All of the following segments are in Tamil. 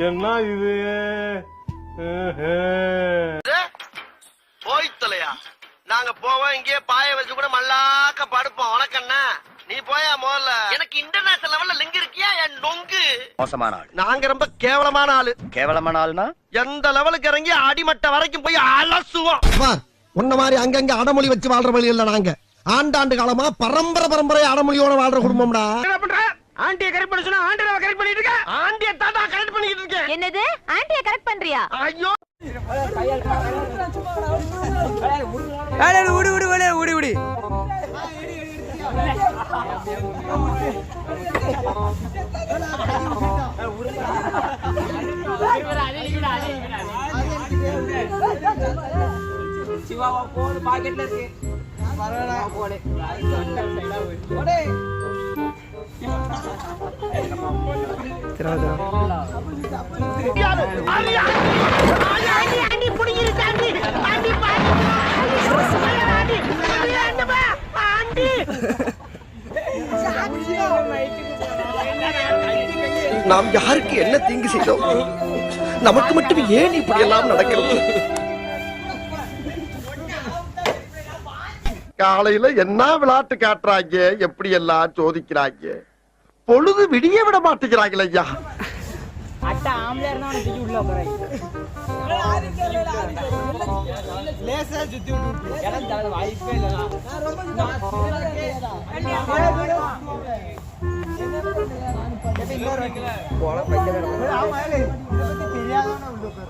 என்ன இது போய்த்தலையா? நாங்க போவோம், இங்கே பாய வச்சு கூட மல்லாக்க படுப்போம். உனக்கண்ணா நீ போயா முதல்ல. எனக்கு இன்டர்நேஷனல் லெவல்ல லிங்க் இருக்கியா என் நொங்கு? மோசமான ஆள். நாங்க ரொம்ப கேவலமான ஆளு. கேவலமான ஆள்னா எந்த லெவலுக்கு இறங்கி அடிமட்ட வரைக்கும் போய் அலசுவோம். உன்ன மாதிரி அங்கங்க அடமொழி வச்சு வாழ்ற வழி இல்ல. நாங்க ஆண்டாண்டு காலமா பரம்பரை அடமொழியோட வாழ்ற குடும்பம்டா. என்ன பண்ற? ஆண்டியை கரெக்ட் பண்ண சொன்னா ஆண்டியை கரெக்ட் பண்ணிட்டு இருக்க. ஆண்டியை தாத்தா கரெக்ட் பண்ணிட்டு இருக்கேன். என்னது? ஆண்டியை கரெக்ட் பண்றியா? ஐயோ உடி சிவாவா போடு, பாக்கெட்ல இருக்கு. பரவாயில்ல போடு. நாம் யாருக்கு என்ன தீங்கு செய்தோம்? நமக்கு மட்டும் ஏன் இப்படி எல்லாம் நடக்கிறது? காலையில என்ன விளையாட்டு காட்டுறாங்க, எப்படி எல்லாம் சோதிக்கிறாங்க. பொழுது விடிய விட மாட்டேங்கிறாங்களே ஐயா. அட்டா ஆம்ல இருந்தா அவனை தூக்கி உள்ள போறாய். லேசா சுத்தி விட்டு இடம் தர வாய்ப்பே இல்லடா. நான் இன்னொரு வைக்கல போல பைக்கல. ஆமா ஏலே இது தெரியாதவன உள்ள போற.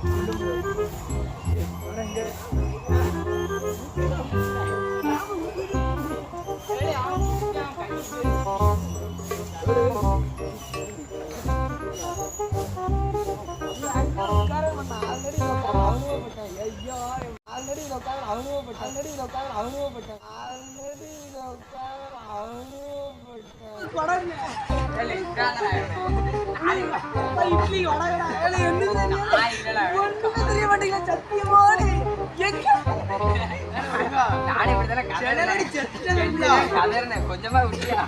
கொஞ்சமா விட்டியா?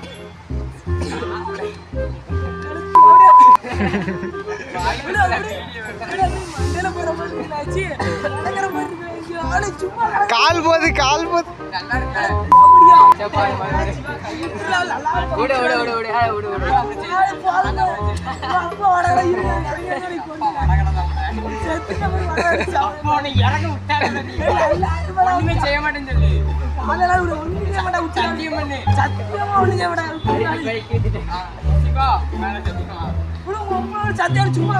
கால் போது செய்ய மாட்டேன்னு சொல்லி சத்தியம் சும்மா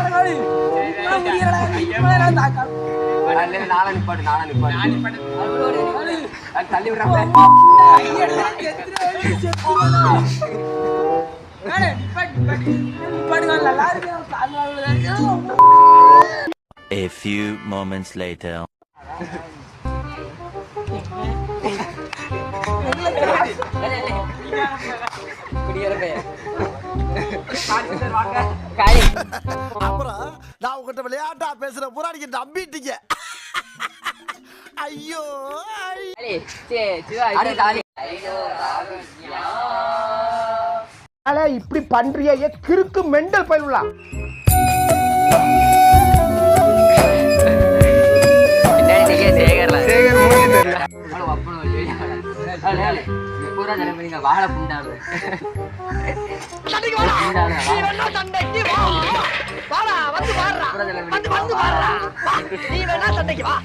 தள்ளி விடுறாங்க. A few moments later. அப்புறம் நான் உங்ககிட்ட விளையாட்டா பேசுற புறாடிக்கு நம்பிட்டீங்க. ஐயோ இப்படி பண்றிய கிறுக்கு மெண்டல் பயிலாம். வாழ புண்டாடு சண்டைக்கு வா.